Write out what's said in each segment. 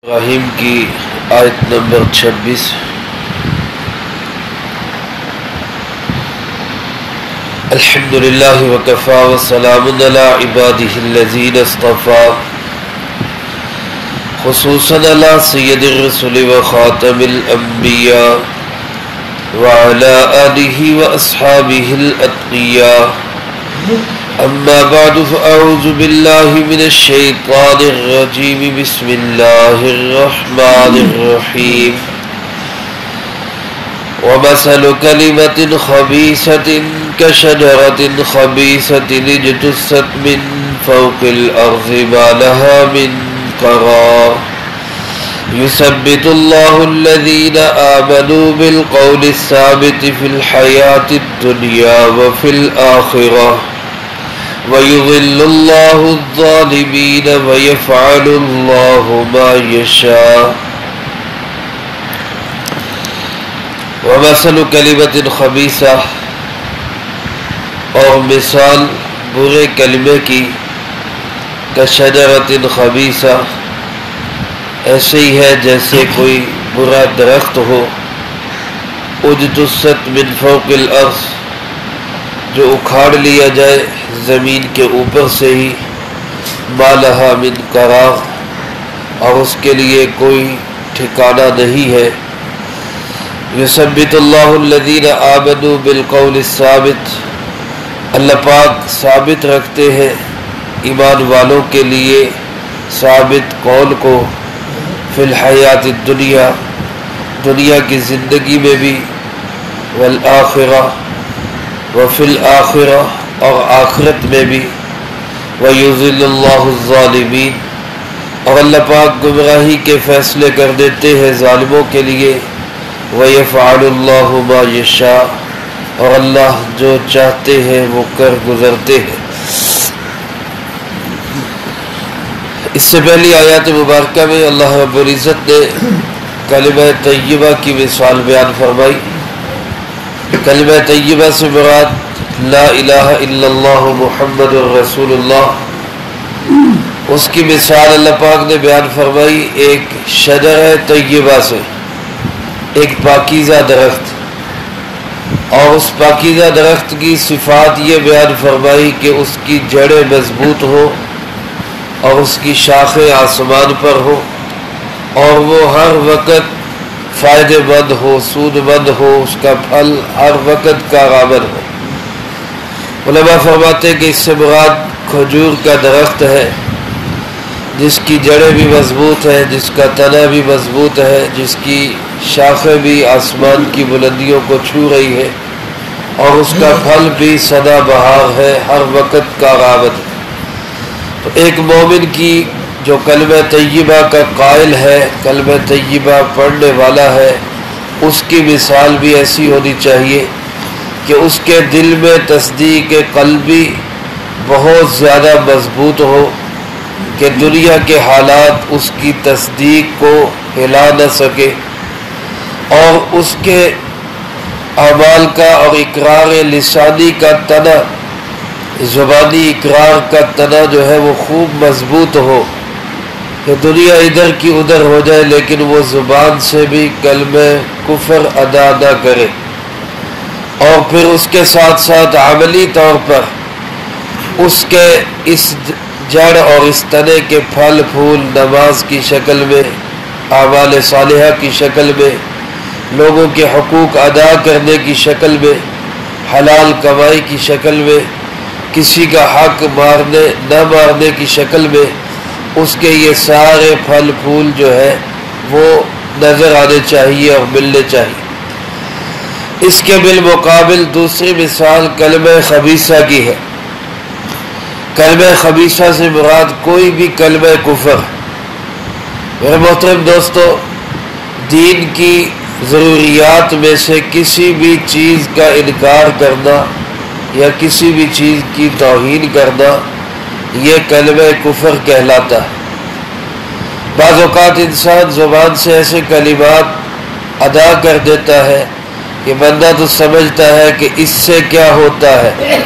ابراہیم کی آیت نمبر 26۔ الحمدللہ وکفا وسلام علی عبادہ الذین اصطفیٰ خصوصا علی سید الرسل وخاتم الانبیاء وعلی آلہ واصحابہ الاتقیاء اما بعد فاعوذ باللہ من الشیطان الرجیم بسم اللہ الرحمن الرحیم ومثل کلمة خبیثة کشجرة خبیثة اجتثت من فوق الارض ما لها من قرار يثبت الله الذين آمنوا بالقول الثابت في الحياة الدنيا وفي الآخرة ويضل الله الظالمين ويفعل الله ما يشاء ومثل كلمة خبيثة اور مثال برے کلمے کی کشجرۃ خبیثہ ایسے ہی ہے جیسے کوئی برا درخت ہو اجتثت من فوق الارض جو اکھاڑ لیا جائے زمین کے اوپر سے ہی ما لہا من قرار اور اس کے لیے کوئی ٹھکانہ نہیں ہے یثبت اللہ الذین آمنوا بالقول الثابت اللہ پاک ثابت رکھتے ہیں ایمان والوں کے لیے ثابت قول کو فی الحیات الدنیا دنیا کی زندگی میں بھی والآخرہ وفی الآخرہ اور آخرت میں بھی ویضل اللہ الظالمین اور اللہ پاک گمراہی کے فیصلے کر دیتے ہیں ظالموں کے لیے ویفعل اللہ ما یشاء اور اللہ جو چاہتے ہیں وہ کر گزرتے ہیں۔ اس سے پہلی آیات مبارکہ میں اللہ رب العزت نے کلمہ طیبہ کی مثال بیان فرمائی۔ کلمہ طیبہ سے مراد لا الہ الا اللہ محمد الرسول اللہ، اس کی مثال اللہ پاک نے بیان فرمائی ایک شجرہ طیبہ سے، ایک پاکیزہ درخت، اور اس پاکیزہ درخت کی صفات یہ بیان فرمائی کہ اس کی جڑیں مضبوط ہو اور اس کی شاخیں آسمان پر ہو اور وہ ہر وقت فائدے مند ہو، سود مند ہو، اس کا پھل ہر وقت کارآمد ہو۔ علماء فرماتے ہیں کہ اس سے مراد کھجور کا درخت ہے جس کی جڑیں بھی مضبوط ہیں، جس کا تنا بھی مضبوط ہے، جس کی شاخیں بھی آسمان کی بلندیوں کو چھو رہی ہے اور اس کا پھل بھی سدا بہار ہے، ہر وقت کارآمد ہے۔ تو ایک مومن کی جو کلمہ طیبہ کا قائل ہے، کلمہ طیبہ پڑھنے والا ہے، اس کی مثال بھی ایسی ہونی چاہیے کہ اس کے دل میں تصدیق قلبی بہت زیادہ مضبوط ہو کہ دنیا کے حالات اس کی تصدیق کو ہلا نہ سکے، اور اس کے اعمال کا اور اقرار لسانی کا تنا، زبانی اقرار کا تنا جو ہے وہ خوب مضبوط ہو کہ دنیا ادھر کی ادھر ہو جائے لیکن وہ زبان سے بھی کلمہ کفر ادا نہ کرے، اور پھر اس کے ساتھ ساتھ عملی طور پر اس کے اس جڑ اور اس تنے کے پھل پھول نماز کی شکل میں، اعمال صالحہ کی شکل میں، لوگوں کے حقوق ادا کرنے کی شکل میں، حلال کمائی کی شکل میں، کسی کا حق مارنے نہ مارنے کی شکل میں، اس کے یہ سارے پھل پھول جو ہے وہ نظر آنے چاہیے اور ملنے چاہیے۔ اس کے بالمقابل دوسری مثال کلمہ خبیثہ کی ہے۔ کلمہ خبیثہ سے مراد کوئی بھی کلمہ کفر۔ میرے محترم دوستو، دین کی ضروریات میں سے کسی بھی چیز کا انکار کرنا یا کسی بھی چیز کی توہین کرنا یہ کلمہ کفر کہلاتا ہے۔ بعض اوقات انسان زبان سے ایسے کلمات ادا کر دیتا ہے کہ بندہ تو سمجھتا ہے کہ اس سے کیا ہوتا ہے،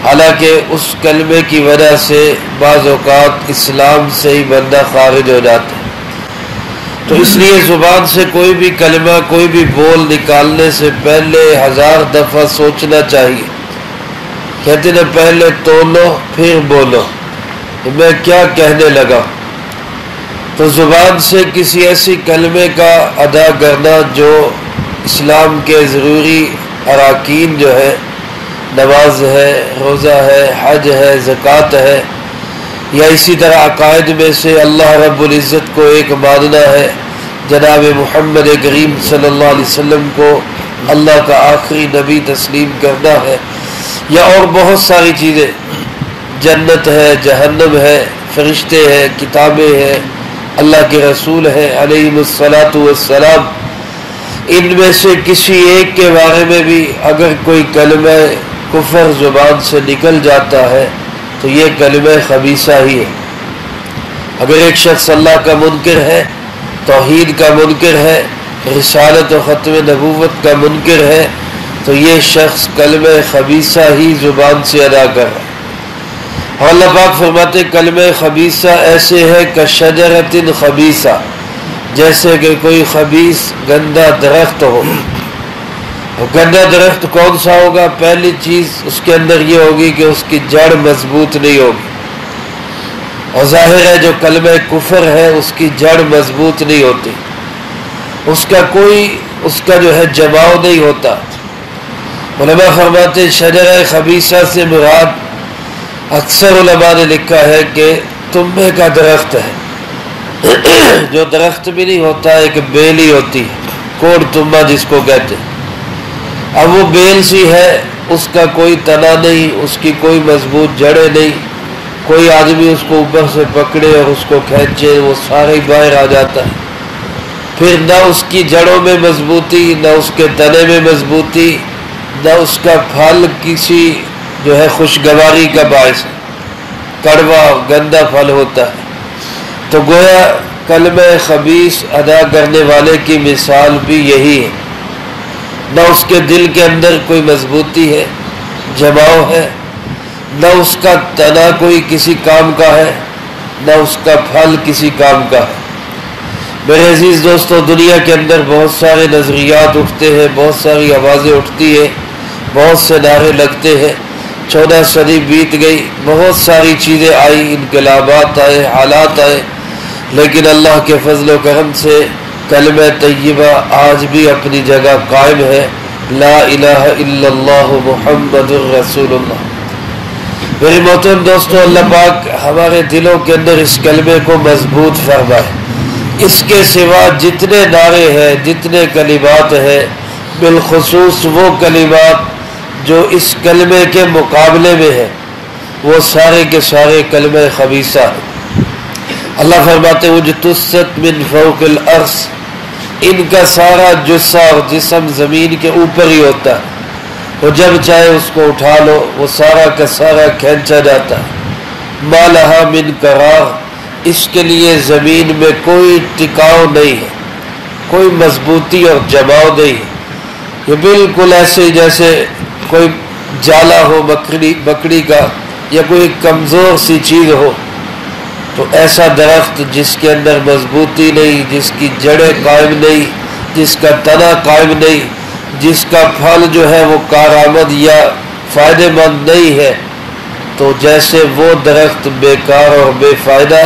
حالانکہ اس کلمے کی وجہ سے بعض اوقات اسلام سے ہی بندہ خارج ہو جاتا ہے۔ تو اس لیے زبان سے کوئی بھی کلمہ کوئی بھی بول نکالنے سے پہلے 1000 دفعہ سوچنا چاہیے. کہتے ہیں پہلے تولو پھر بولو کہ میں کیا کہنے لگا. تو زبان سے کسی ایسی کلمے کا ادا کرنا جو اسلام کے ضروری اراکین جو ہے، نماز ہے، روزہ ہے، حج ہے، زکوٰۃ ہے، یا اسی طرح عقائد میں سے اللہ رب العزت کو ایک ماننا ہے، جناب محمد کریم صلی اللہ علیہ وسلم کو اللہ کا آخری نبی تسلیم کرنا ہے، یا اور بہت ساری چیزیں، جنت ہے، جہنم ہے، فرشتے ہیں، کتابیں ہیں، اللہ کے رسول ہیں علیہ الصلاۃ والسلام. ان میں سے کسی ایک کے بارے میں بھی اگر کوئی کلمہ کفر زبان سے نکل جاتا ہے تو یہ کلمہ خبیثہ ہی ہے. اگر ایک شخص اللہ کا منکر ہے، توحید کا منکر ہے، رسالت و ختم نبوت کا منکر ہے، تو یہ شخص کلمہ خبیثہ ہی زبان سے ادا کر رہا ہے. اور اللہ پاک فرماتے کلمہ خبیثہ ایسے ہے کشجرۃ خبیثہ، جیسے کہ کوئی خبیث گندا درخت ہو. اور گندا درخت کون سا ہوگا؟ پہلی چیز اس کے اندر یہ ہوگی کہ اس کی جڑ مضبوط نہیں ہوگی. اور ظاہر ہے جو کلمہ کفر ہے اس کی جڑ مضبوط نہیں ہوتی، اس کا جو ہے جماؤ نہیں ہوتا. علماء فرماتے شجرہ خبیثہ سے مراد، اکثر علماء نے لکھا ہے کہ تنبے کا درخت ہے، جو درخت بھی نہیں ہوتا، ایک بیل ہی ہوتی ہے، کوڑ تنبا جس کو کہتے ہیں. اب وہ بیل سی ہے، اس کا کوئی تنا نہیں، اس کی کوئی مضبوط جڑیں نہیں، کوئی آدمی اس کو اوپر سے پکڑے اور اس کو کھینچے وہ سارے ہی باہر آ جاتا ہے. پھر نہ اس کی جڑوں میں مضبوطی، نہ اس کے تنے میں مضبوطی، نہ اس کا پھل کسی جو ہے خوشگواری کا باعث ہے، کڑوا گندا پھل ہوتا ہے. تو گویا کلمہ خبیث ادا کرنے والے کی مثال بھی یہی ہے. نہ اس کے دل کے اندر کوئی مضبوطی ہے، جماؤ ہے، نہ اس کا تنا کوئی کسی کام کا ہے، نہ اس کا پھل کسی کام کا ہے. میرے عزیز دوستو، دنیا کے اندر بہت سارے نظریات اٹھتے ہیں، بہت ساری آوازیں اٹھتی ہیں، بہت سے نعرے لگتے ہیں. 14 صدی بیت گئی، بہت ساری چیزیں آئی، انقلابات آئے، حالات آئے، لیکن اللہ کے فضل و کرم سے کلمہ طیبہ آج بھی اپنی جگہ قائم ہے. لا الہ الا اللہ محمد الرسول اللہ. میرے محترم دوستو، اللہ پاک ہمارے دلوں کے اندر اس کلمے کو مضبوط فرمائے. اس کے سوا جتنے نعرے ہیں، جتنے کلمات ہیں، بالخصوص وہ کلمات جو اس کلمے کے مقابلے میں ہے، وہ سارے کے سارے کلمہ خبیثہ ہیں. اللہ فرماتے ہیں اجتثت من فوق الارض، ان کا سارا جثہ اور جسم زمین کے اوپر ہی ہوتا ہے، وہ جب چاہے اس کو اٹھا لو وہ سارا کا سارا کھینچا جاتا ہے. ما لہا من قرار، اس کے لیے زمین میں کوئی ٹکاؤ نہیں ہے، کوئی مضبوطی اور جماؤ نہیں ہے. یہ بالکل ایسے جیسے کوئی جالا ہو بکڑی کا، یا کوئی کمزور سی چیز ہو. تو ایسا درخت جس کے اندر مضبوطی نہیں، جس کی جڑیں قائم نہیں، جس کا تنا قائم نہیں، جس کا پھل جو ہے وہ کارآمد یا فائدہ مند نہیں ہے، تو جیسے وہ درخت بیکار اور بے فائدہ،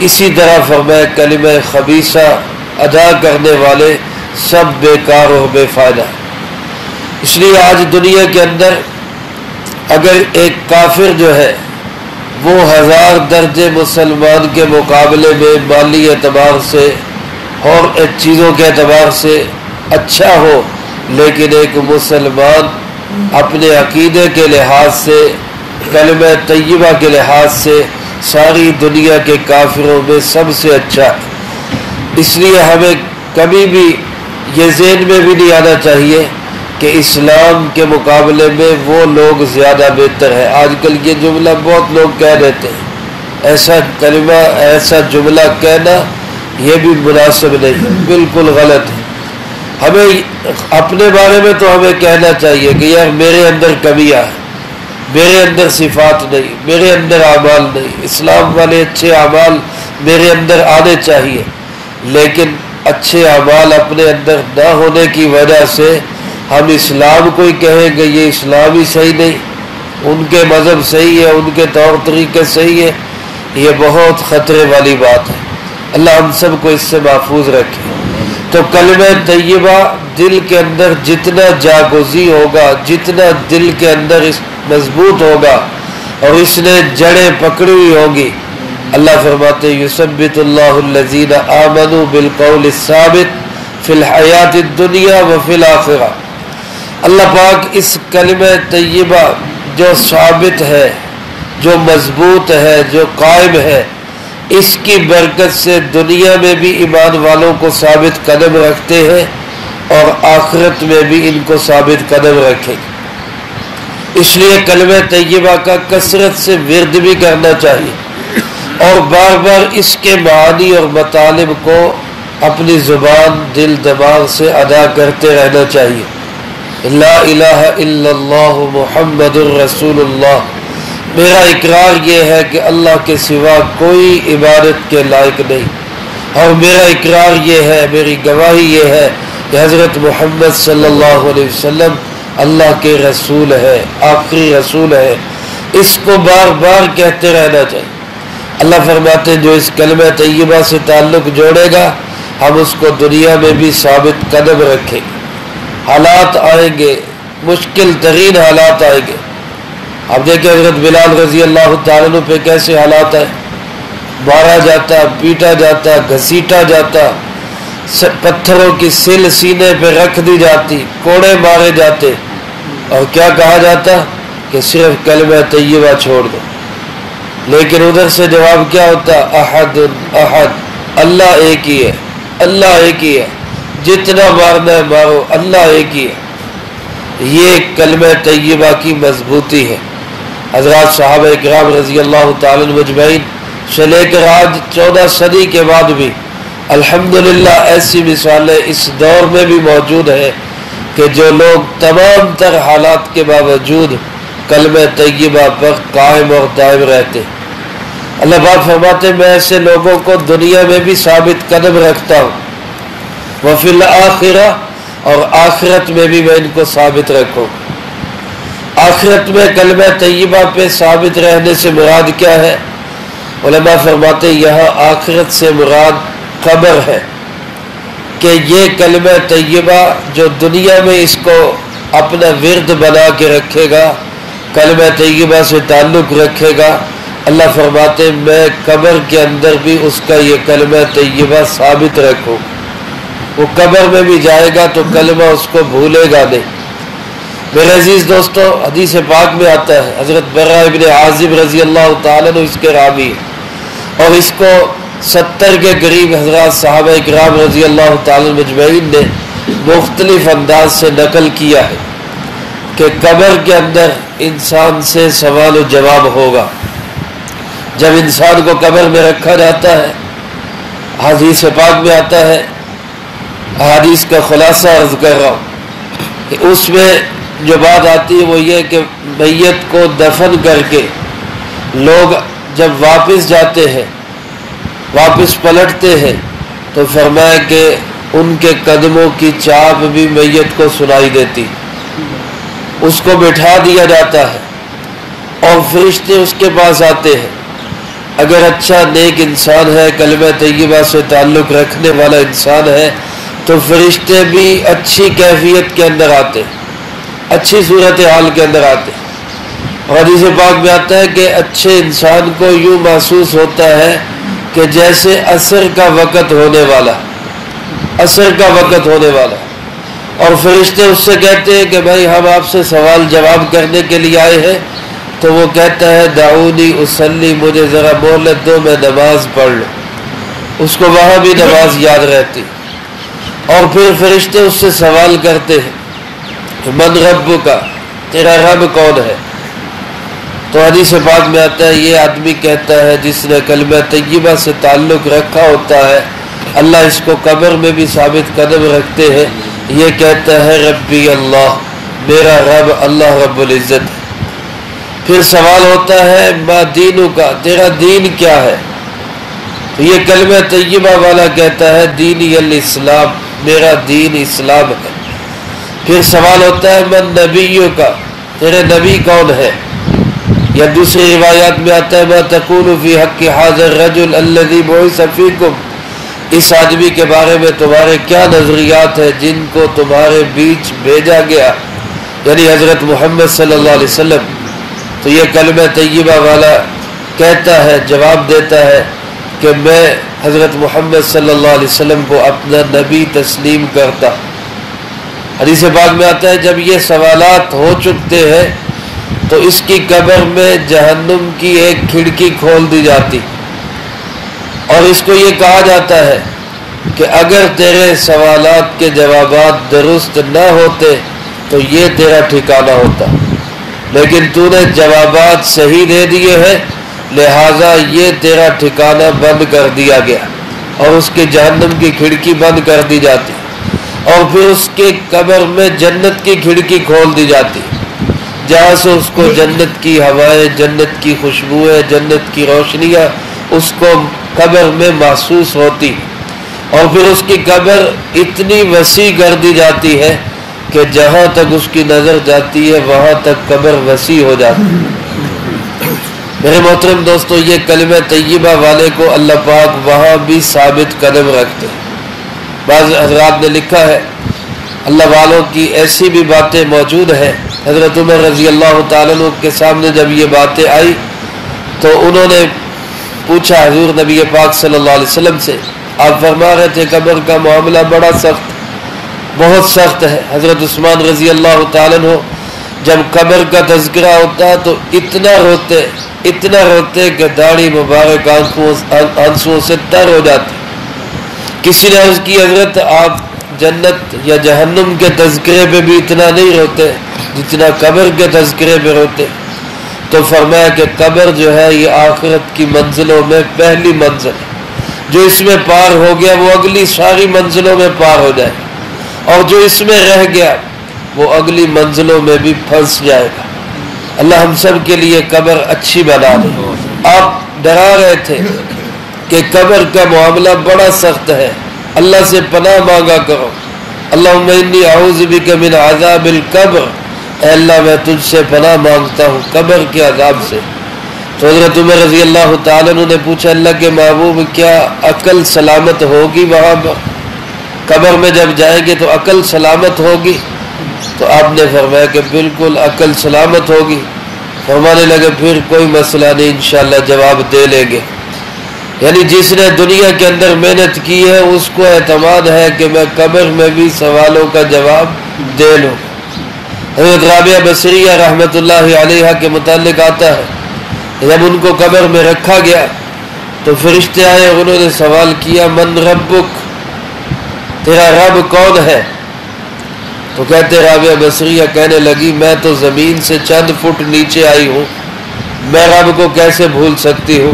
اسی طرح فرمایا کلمہ خبیثہ ادا کرنے والے سب بیکار اور بے فائدہ. اس لیے آج دنیا کے اندر اگر ایک کافر جو ہے وہ 1000 درجے مسلمان کے مقابلے میں مالی اعتبار سے اور چیزوں کے اعتبار سے اچھا ہو، لیکن ایک مسلمان اپنے عقیدے کے لحاظ سے، کلمہ طیبہ کے لحاظ سے ساری دنیا کے کافروں میں سب سے اچھا ہے. اس لیے ہمیں کبھی بھی یہ ذہن میں بھی نہیں آنا چاہیے کہ اسلام کے مقابلے میں وہ لوگ زیادہ بہتر ہے. آج کل یہ جملہ بہت لوگ کہہ دیتے ہیں، ایسا کلمہ ایسا جملہ کہنا یہ بھی مناسب نہیں، بالکل غلط ہے. ہمیں اپنے بارے میں تو ہمیں کہنا چاہیے کہ یار میرے اندر کمیاں ہے، میرے اندر صفات نہیں، میرے اندر اعمال نہیں، اسلام والے اچھے اعمال میرے اندر آنے چاہیے. لیکن اچھے اعمال اپنے اندر نہ ہونے کی وجہ سے ہم اسلام کو ہی کہیں گے یہ اسلام ہی صحیح نہیں، ان کے مذہب صحیح ہے، ان کے طور طریقے صحیح ہے، یہ بہت خطرے والی بات ہے۔ اللہ ہم سب کو اس سے محفوظ رکھے۔ تو کلمہ طیبہ دل کے اندر جتنا جاگزی ہوگا، جتنا دل کے اندر مضبوط ہوگا اور اس نے جڑیں پکڑی ہوئی ہوگی، اللہ فرماتے یثبت اللہ الذین آمنوا بالقول الثابت فی الحیات الدنیا وفی الآخرہ۔ اللہ پاک اس کلمہ طیبہ جو ثابت ہے، جو مضبوط ہے، جو قائم ہے، اس کی برکت سے دنیا میں بھی ایمان والوں کو ثابت قدم رکھتے ہیں اور آخرت میں بھی ان کو ثابت قدم رکھیں۔ اس لیے کلمہ طیبہ کا کثرت سے ورد بھی کرنا چاہیے اور بار بار اس کے معانی اور مطالب کو اپنی زبان دل دماغ سے ادا کرتے رہنا چاہیے۔ لا الہ الا اللہ محمد الرسول اللہ، میرا اقرار یہ ہے کہ اللہ کے سوا کوئی عبادت کے لائق نہیں، اور میرا اقرار یہ ہے، میری گواہی یہ ہے کہ حضرت محمد صلی اللہ علیہ وسلم اللہ کے رسول ہے، آخری رسول ہے۔ اس کو بار بار کہتے رہنا چاہیے۔ اللہ فرماتے ہیں جو اس کلمہ طیبہ سے تعلق جوڑے گا ہم اس کو دنیا میں بھی ثابت قدم رکھیں گے۔ حالات آئیں گے، مشکل ترین حالات آئیں گے۔ اب دیکھیں حضرت بلال رضی اللہ تعالیٰ عنہ پہ کیسے حالات آئے، مارا جاتا، پیٹا جاتا، گھسیٹا جاتا، پتھروں کی سل سینے پہ رکھ دی جاتی، کوڑے مارے جاتے، اور کیا کہا جاتا کہ صرف کلمہ طیبہ چھوڑ دو۔ لیکن ادھر سے جواب کیا ہوتا، احد احد، اللہ ایک ہی ہے، اللہ ایک ہی ہے، جتنا مارنا ہے مارو، اللہ ایک ہی ہے۔ یہ کلمہ طیبہ کی مضبوطی ہے۔ حضرات صحابہ کرام رضی اللہ تعالیٰ عنہ مجمعین سے لے کر آج 14 صدی کے بعد بھی الحمدللہ ایسی مثالیں اس دور میں بھی موجود ہیں کہ جو لوگ تمام تر حالات کے باوجود کلمہ طیبہ پر قائم اور دائم رہتے۔ اللہ پاک فرماتے ہیں میں ایسے لوگوں کو دنیا میں بھی ثابت قدم رکھتا ہوں، وفی الآخرہ، اور آخرت میں بھی میں ان کو ثابت رکھوں۔ آخرت میں کلمہ طیبہ پہ ثابت رہنے سے مراد کیا ہے؟ علماء فرماتے ہیں یہاں آخرت سے مراد قبر ہے، کہ یہ کلمہ طیبہ جو دنیا میں اس کو اپنا ورد بنا کے رکھے گا، کلمہ طیبہ سے تعلق رکھے گا، اللہ فرماتے ہیں میں قبر کے اندر بھی اس کا یہ کلمہ طیبہ ثابت رکھوں۔ وہ قبر میں بھی جائے گا تو کلمہ اس کو بھولے گا نہیں۔ میرے عزیز دوستو، حدیث پاک میں آتا ہے، حضرت برہ ابن عازب رضی اللہ تعالیٰ عنہ اس کے راوی ہے، اور اس کو 70 کے قریب حضرات صحابہ کرام رضی اللہ تعالیٰ مجمعین نے مختلف انداز سے نقل کیا ہے کہ قبر کے اندر انسان سے سوال و جواب ہوگا۔ جب انسان کو قبر میں رکھا جاتا ہے، حدیث پاک میں آتا ہے، حدیث کا خلاصہ عرض کر رہا ہوں کہ اس میں جو بات آتی ہے وہ یہ کہ میت کو دفن کر کے لوگ جب واپس جاتے ہیں، واپس پلٹتے ہیں، تو فرمایا کہ ان کے قدموں کی چاپ بھی میت کو سنائی دیتی، اس کو بٹھا دیا جاتا ہے اور فرشتے اس کے پاس آتے ہیں۔ اگر اچھا نیک انسان ہے، کلمہ طیبہ سے تعلق رکھنے والا انسان ہے، تو فرشتے بھی اچھی کیفیت کے اندر آتے، اچھی صورتحال کے اندر آتے۔ اور حدیث پاک میں آتا ہے کہ اچھے انسان کو یوں محسوس ہوتا ہے کہ جیسے عصر کا وقت ہونے والا، عصر کا وقت ہونے والا، اور فرشتے اس سے کہتے ہیں کہ بھائی ہم آپ سے سوال جواب کرنے کے لیے آئے ہیں، تو وہ کہتا ہے دعونی اصلی، مجھے ذرا مہلت دو میں نماز پڑھ لوں۔ اس کو وہاں بھی نماز یاد رہتی، اور پھر فرشتے اس سے سوال کرتے ہیں کہ من رب کا، تیرا رب کون ہے؟ تو حدیث پاک میں آتا ہے یہ آدمی کہتا ہے جس نے کلمہ طیبہ سے تعلق رکھا ہوتا ہے، اللہ اس کو قبر میں بھی ثابت قدم رکھتے ہیں، یہ کہتا ہے ربی اللہ، میرا رب اللہ رب العزت ہے۔ پھر سوال ہوتا ہے ما دینو کا، تیرا دین کیا ہے؟ تو یہ کلمہ طیبہ والا کہتا ہے دینی الاسلام، میرا دین اسلام ہے۔ پھر سوال ہوتا ہے من نبیوں کا، تیرے نبی کون ہے؟ یا دوسری روایات میں آتا ہے ما تقول فی حق ھذا الرجل الذی بعث فیکم، اس آدمی کے بارے میں تمہارے کیا نظریات ہیں جن کو تمہارے بیچ بھیجا گیا، یعنی حضرت محمد صلی اللہ علیہ وسلم۔ تو یہ کلمہ طیبہ والا کہتا ہے، جواب دیتا ہے کہ میں حضرت محمد صلی اللہ علیہ وسلم کو اپنا نبی تسلیم کرتا۔ حدیث پاک میں آتا ہے جب یہ سوالات ہو چکتے ہیں تو اس کی قبر میں جہنم کی ایک کھڑکی کھول دی جاتی، اور اس کو یہ کہا جاتا ہے کہ اگر تیرے سوالات کے جوابات درست نہ ہوتے تو یہ تیرا ٹھکانہ ہوتا، لیکن تو نے جوابات صحیح دے دیے ہیں، لہٰذا یہ تیرا ٹھکانہ بند کر دیا گیا، اور اس کے جہنم کی کھڑکی بند کر دی جاتی، اور پھر اس کے قبر میں جنت کی کھڑکی کھول دی جاتی، جہاں سے اس کو جنت کی ہوائیں، جنت کی خوشبوئیں، جنت کی روشنیاں اس کو قبر میں محسوس ہوتی، اور پھر اس کی قبر اتنی وسیع کر دی جاتی ہے کہ جہاں تک اس کی نظر جاتی ہے وہاں تک قبر وسیع ہو جاتی ہے۔ میرے محترم دوستو، یہ کلمہ طیبہ والے کو اللہ پاک وہاں بھی ثابت قدم رکھتے ہیں۔ بعض حضرات نے لکھا ہے اللہ والوں کی ایسی بھی باتیں موجود ہیں۔ حضرت عمر رضی اللہ تعالیٰ عنہ کے سامنے جب یہ باتیں آئی تو انہوں نے پوچھا حضور نبی پاک صلی اللہ علیہ وسلم سے، آپ فرما رہے تھے قبر کا معاملہ بڑا سخت، بہت سخت ہے۔ حضرت عثمان رضی اللہ تعالیٰ عنہ جب قبر کا تذکرہ ہوتا تو اتنا روتے کہ داڑھی مبارک آنسوؤں سے تر ہو جاتی۔ کسی نے عرض کی حضرت آپ جنت یا جہنم کے تذکرے پہ بھی اتنا نہیں روتے جتنا قبر کے تذکرے پہ روتے؟ تو فرمایا کہ قبر جو ہے یہ آخرت کی منزلوں میں پہلی منزل ہے، جو اس میں پار ہو گیا وہ اگلی ساری منزلوں میں پار ہو جائے، اور جو اس میں رہ گیا وہ اگلی منزلوں میں بھی پھنس جائے گا۔ اللہ ہم سب کے لیے قبر اچھی بنا دے۔ آپ ڈرا رہے تھے کہ قبر کا معاملہ بڑا سخت ہے، اللہ سے پناہ مانگا کرو، اللہم انی اعوذ بک من عذاب القبر، اے اللہ میں تجھ سے پناہ مانگتا ہوں قبر کے عذاب سے۔ تو حضرت عمر رضی اللہ تعالیٰ عنہ نے پوچھا اللہ کے محبوب کیا عقل سلامت ہوگی وہاں پر؟ قبر میں جب جائیں گے تو عقل سلامت ہوگی؟ تو آپ نے فرمایا کہ بالکل عقل سلامت ہوگی۔ فرمانے لگے پھر کوئی مسئلہ نہیں، انشاءاللہ جواب دے لیں گے۔ یعنی جس نے دنیا کے اندر محنت کی ہے اس کو اعتماد ہے کہ میں قبر میں بھی سوالوں کا جواب دے لوں۔ حضرت رابعہ بصریہ رحمۃ اللہ علیہ کے متعلق آتا ہے جب ان کو قبر میں رکھا گیا تو فرشتے آئے اور انہوں نے سوال کیا من ربک، تیرا رب کون ہے؟ تو کہتے رابعہ بصریہ کہنے لگی میں تو زمین سے چند فٹ نیچے آئی ہوں، میں رب کو کیسے بھول سکتی ہوں؟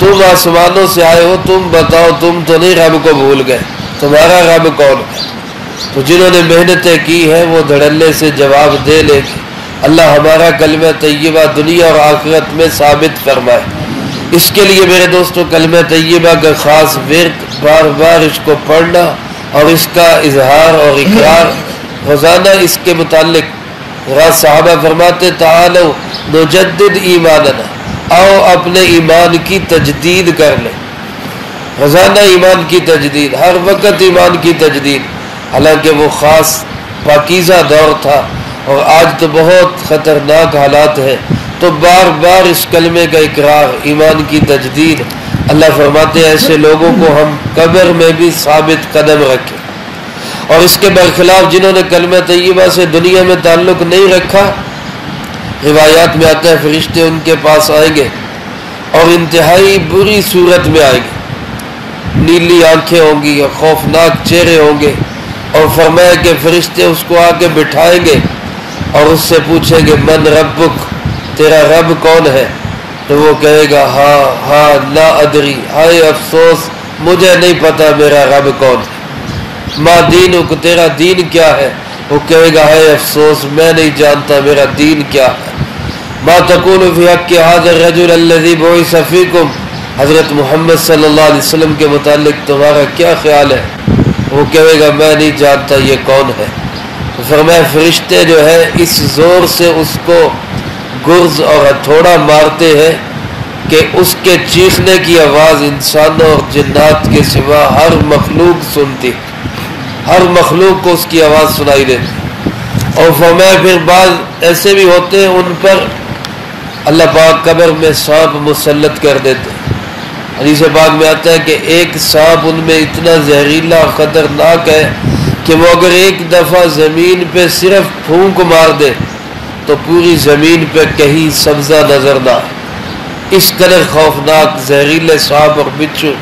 تم آسمانوں سے آئے ہو، تم بتاؤ، تم تو نہیں رب کو بھول گئے، تمہارا رب کون ہے؟ تو جنہوں نے محنتیں کی ہیں وہ دھڑلے سے جواب دے لے گے۔ اللہ ہمارا کلمہ طیبہ دنیا اور آخرت میں ثابت فرمائے۔ اس کے لیے میرے دوستو کلمہ طیبہ کا خاص ورد، بار بار اس کو پڑھنا اور اس کا اظہار اور اقرار روزانہ اس کے متعلق۔ صحابہ فرماتے تعالوا نجدد ایماننا، آؤ اپنے ایمان کی تجدید کر لیں۔ روزانہ ایمان کی تجدید، ہر وقت ایمان کی تجدید۔ حالانکہ وہ خاص پاکیزہ دور تھا اور آج تو بہت خطرناک حالات ہیں، تو بار بار اس کلمے کا اقرار، ایمان کی تجدید۔ اللہ فرماتے ہیں ایسے لوگوں کو ہم قبر میں بھی ثابت قدم رکھیں۔ اور اس کے برخلاف جنہوں نے کلمہ طیبہ سے دنیا میں تعلق نہیں رکھا، روایات میں آتا ہے فرشتے ان کے پاس آئیں گے اور انتہائی بری صورت میں آئیں گے، نیلی آنکھیں ہوں گی اور خوفناک چہرے ہوں گے، اور فرمایا کہ فرشتے اس کو آ کے بٹھائیں گے اور اس سے پوچھیں گے من ربک، تیرا رب کون ہے؟ تو وہ کہے گا ہاں لا ادری، ہائے افسوس مجھے نہیں پتا میرا رب کون ہے۔ ما دینک، تیرا دین کیا ہے؟ وہ کہے گا ہائے افسوس میں نہیں جانتا میرا دین کیا ہے۔ ما تقول فی حق ھذا الرجل الذی بعث فیکم، حضرت محمد صلی اللہ علیہ وسلم کے متعلق تمہارا کیا خیال ہے؟ وہ کہے گا میں نہیں جانتا یہ کون ہے۔ فرمایا فرشتے جو ہے اس زور سے اس کو گرز اور ہتھوڑا مارتے ہیں کہ اس کے چیخنے کی آواز انسانوں اور جنات کے سوا ہر مخلوق سنتی، ہر مخلوق کو اس کی آواز سنائی دیتی۔ اور فرمایا پھر بعض ایسے بھی ہوتے ہیں ان پر اللہ پاک قبر میں سانپ مسلط کر دیتے ہیں۔ حدیث پاک میں آتا ہے کہ ایک سانپ ان میں اتنا زہریلا اور خطرناک ہے کہ وہ اگر ایک دفعہ زمین پہ صرف پھونک مار دے تو پوری زمین پہ کہیں سبزہ نظر نہ آئے۔ اس قدر خوفناک زہریلے سانپ اور بچھو۔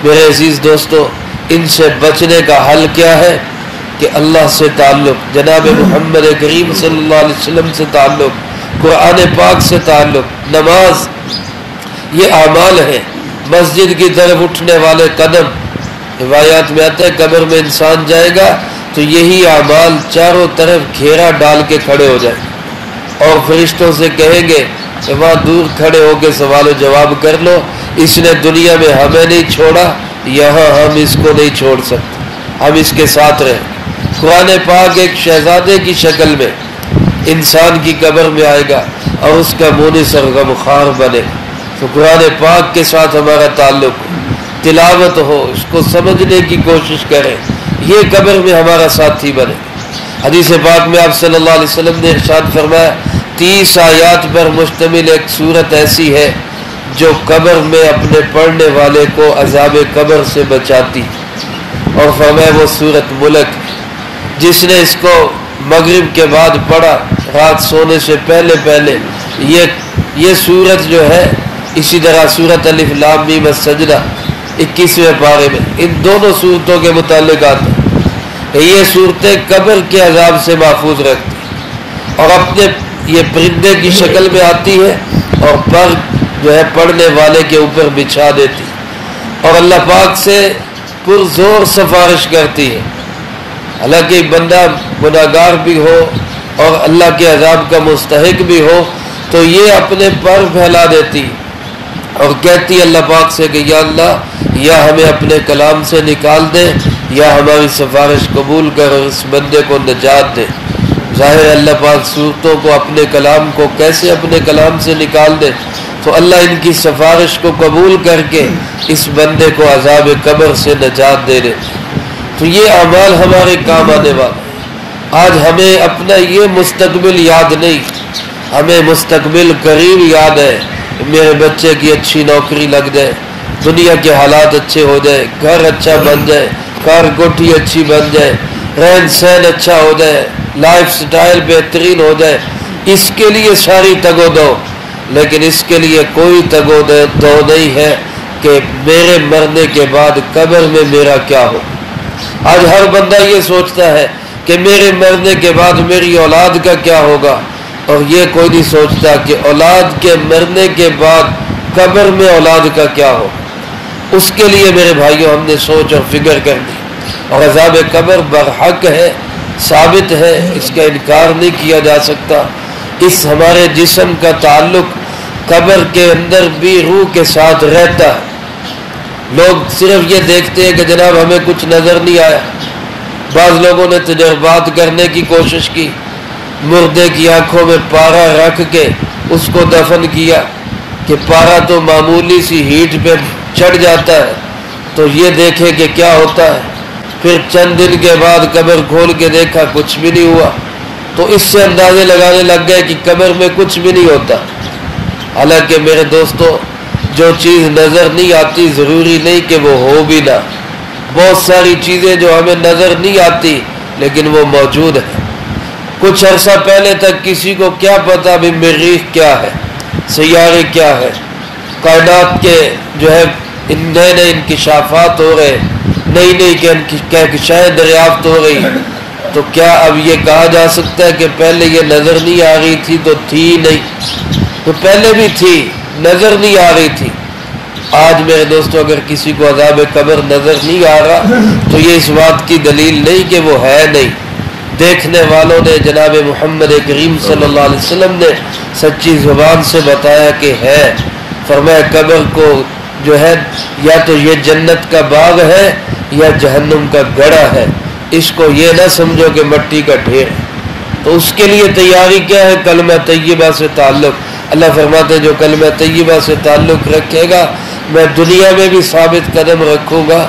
میرے عزیز دوستو، ان سے بچنے کا حل کیا ہے؟ کہ اللہ سے تعلق، جناب محمد کریم صلی اللہ علیہ وسلم سے تعلق، قرآن پاک سے تعلق، نماز، یہ اعمال ہیں۔ مسجد کی طرف اٹھنے والے قدم، روایات میں آتا ہے قبر میں انسان جائے گا تو یہی اعمال چاروں طرف گھیرا ڈال کے کھڑے ہو جائیں اور فرشتوں سے کہیں گے کہ وہاں دور کھڑے ہو کے سوال و جواب کر لو، اس نے دنیا میں ہمیں نہیں چھوڑا، یہاں ہم اس کو نہیں چھوڑ سکتے، ہم اس کے ساتھ رہیں۔ قرآن پاک ایک شہزادے کی شکل میں انسان کی قبر میں آئے گا اور اس کا مونس اور غمخوار بنے۔ تو قرآن پاک کے ساتھ ہمارا تعلق، تلاوت ہو، اس کو سمجھنے کی کوشش کریں، یہ قبر میں ہمارا ساتھی بنے۔ حدیث پاک میں آپ صلی اللہ علیہ وسلم نے ارشاد فرمایا 30 آیات پر مشتمل ایک سورت ایسی ہے جو قبر میں اپنے پڑھنے والے کو عذاب قبر سے بچاتی، اور فرمایا وہ سورت ملک، جس نے اس کو مغرب کے بعد پڑھا رات سونے سے پہلے پہلے، یہ سورت جو ہے اسی طرح سورت الف لام میم السجدہ 21ویں پارے میں ان دونوں صورتوں کے متعلق آتا ہے۔ یہ صورتیں قبر کے عذاب سے محفوظ رکھتی اور اپنے یہ پرندے کی شکل میں آتی ہے اور پر جو ہے پڑھنے والے کے اوپر بچھا دیتی اور اللہ پاک سے پرزور سفارش کرتی ہے۔ حالانکہ بندہ گناہگار بھی ہو اور اللہ کے عذاب کا مستحق بھی ہو تو یہ اپنے پر پھیلا دیتی اور کہتی اللہ پاک سے کہ یا اللہ یا ہمیں اپنے کلام سے نکال دے یا ہماری سفارش قبول کر اور اس بندے کو نجات دے۔ ظاہر ہے اللہ پاک صورتوں کو اپنے کلام کو کیسے اپنے کلام سے نکال دے، تو اللہ ان کی سفارش کو قبول کر کے اس بندے کو عذاب قبر سے نجات دے دے۔ تو یہ اعمال ہمارے کام آنے والا ہے۔ آج ہمیں اپنا یہ مستقبل یاد نہیں، ہمیں مستقبل قریب یاد ہے۔ میرے بچے کی اچھی نوکری لگ جائے، دنیا کے حالات اچھے ہو جائے، گھر اچھا بن جائے، کار کوٹھی اچھی بن جائے، رہن سہن اچھا ہو جائے، لائف سٹائل بہترین ہو جائے، اس کے لیے ساری تگ و دو۔ لیکن اس کے لیے کوئی تگ و دو نہیں ہے کہ میرے مرنے کے بعد قبر میں میرا کیا ہو۔ آج ہر بندہ یہ سوچتا ہے کہ میرے مرنے کے بعد میری اولاد کا کیا ہوگا، اور یہ کوئی نہیں سوچتا کہ اولاد کے مرنے کے بعد قبر میں اولاد کا کیا ہو۔ اس کے لیے میرے بھائیوں ہم نے سوچ اور فکر کرنی، اور عذاب قبر برحق ہے، ثابت ہے، اس کا انکار نہیں کیا جا سکتا۔ اس ہمارے جسم کا تعلق قبر کے اندر بھی روح کے ساتھ رہتا ہے۔ لوگ صرف یہ دیکھتے ہیں کہ جناب ہمیں کچھ نظر نہیں آیا۔ بعض لوگوں نے تجربات کرنے کی کوشش کی، مردے کی آنکھوں میں پارا رکھ کے اس کو دفن کیا کہ پارا تو معمولی سی ہیٹ پہ چڑھ جاتا ہے تو یہ دیکھے کہ کیا ہوتا ہے۔ پھر چند دن کے بعد قبر کھول کے دیکھا کچھ بھی نہیں ہوا، تو اس سے اندازے لگانے لگ گئے کہ قبر میں کچھ بھی نہیں ہوتا۔ حالانکہ میرے دوستو، جو چیز نظر نہیں آتی ضروری نہیں کہ وہ ہو بھی نہ۔ بہت ساری چیزیں جو ہمیں نظر نہیں آتی لیکن وہ موجود ہیں۔ کچھ عرصہ پہلے تک کسی کو کیا پتا بھی مریخ کیا ہے، سیارے کیا ہے، کائنات کے جو ہے نئے نئے انکشافات ہو رہے، نئی نئی کہکشائیں دریافت ہو رہی، تو کیا اب یہ کہا جا سکتا ہے کہ پہلے یہ نظر نہیں آ رہی تھی تو تھی نہیں؟ تو پہلے بھی تھی، نظر نہیں آ رہی تھی۔ آج میرے دوستو اگر کسی کو عذاب قبر نظر نہیں آ رہا تو یہ اس بات کی دلیل نہیں کہ وہ ہے نہیں۔ دیکھنے والوں نے جناب محمد کریم صلی اللہ علیہ وسلم نے سچی زبان سے بتایا کہ ہے۔ فرمایا قبر کو جو ہے یا تو یہ جنت کا باغ ہے یا جہنم کا گڑھا ہے، اس کو یہ نہ سمجھو کہ مٹی کا ڈھیر ہے۔ تو اس کے لیے تیاری کیا ہے؟ کلمہ طیبہ سے تعلق۔ اللہ فرماتے ہیں جو کلمہ طیبہ سے تعلق رکھے گا میں دنیا میں بھی ثابت قدم رکھوں گا،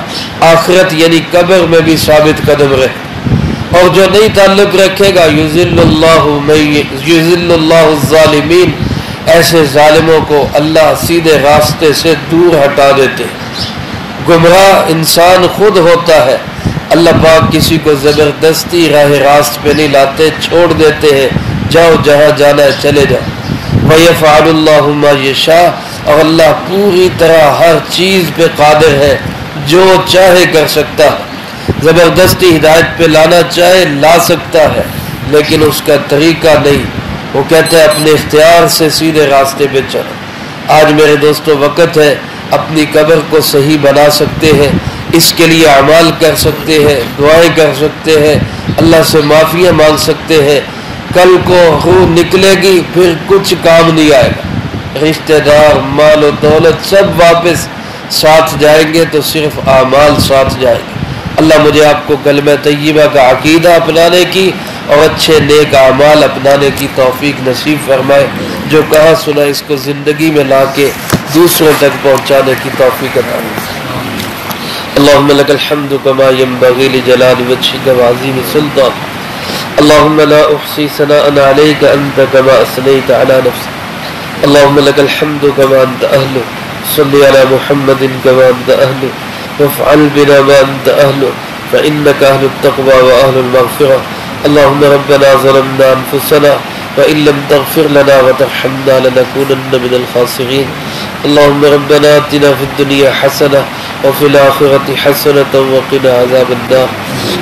آخرت یعنی قبر میں بھی ثابت قدم رکھے، اور جو نہیں تعلق رکھے گا یذل اللہ الظالمین، ایسے ظالموں کو اللہ سیدھے راستے سے دور ہٹا دیتے۔ گمراہ انسان خود ہوتا ہے، اللہ پاک کسی کو زبردستی راہ راست پہ نہیں لاتے، چھوڑ دیتے ہیں، جاؤ جہاں جانا ہے چلے جاؤ۔ وَيَفْعَلُ اللَّهُ مَا يَشَاءُ، اور اللہ پوری طرح ہر چیز پہ قادر ہے، جو چاہے کر سکتا ہے، زبردستی ہدایت پہ لانا چاہے لا سکتا ہے، لیکن اس کا طریقہ نہیں، وہ کہتا ہے اپنے اختیار سے سیدھے راستے پہ چلو۔ آج میرے دوستو وقت ہے، اپنی قبر کو صحیح بنا سکتے ہیں، اس کے لیے اعمال کر سکتے ہیں، دعائیں کر سکتے ہیں، اللہ سے معافیاں مانگ سکتے ہیں۔ کل کو روح نکلے گی پھر کچھ کام نہیں آئے گا، رشتہ دار مال و دولت سب واپس ساتھ جائیں گے تو صرف اعمال ساتھ جائیں گے۔ اللہ مجھے آپ کو کلمہ طیبہ کا عقیدہ اپنانے کی اور اچھے نیک اعمال اپنانے کی توفیق نصیب فرمائے، جو کہا سنا اس کو زندگی میں لا کے دوسروں تک پہنچانے کی توفیق عطا فرمائے۔ اللهم لك الحمد كما ينبغي لجلال وجهك وعظيم سلطانك، اللهم لا أحصي ثناء عليك أنت كما أثنيت على نفسك، اللهم لك الحمد كما أنت أهله، صل على محمد كما أنت أهله، وافعل بنا ما أنت أهله، فإنك أهل التقوى وأهل المغفرة، اللهم ربنا ظلمنا أنفسنا وإن لم تغفر لنا وترحمنا لنكونن من الخاسرين، اللهم ربنا آتنا في الدنيا حسنة وفي الآخرة حسنة وقنا عذاب النار،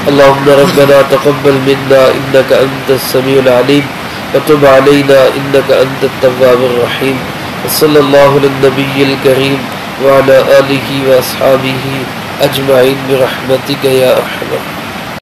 اللهم ربنا تقبل منا إنك أنت السميع العليم وتب علينا إنك أنت التواب الرحيم، وصلى الله على النبي الكريم وعلى آله وأصحابه أجمعين برحمتك يا أرحم الراحمين۔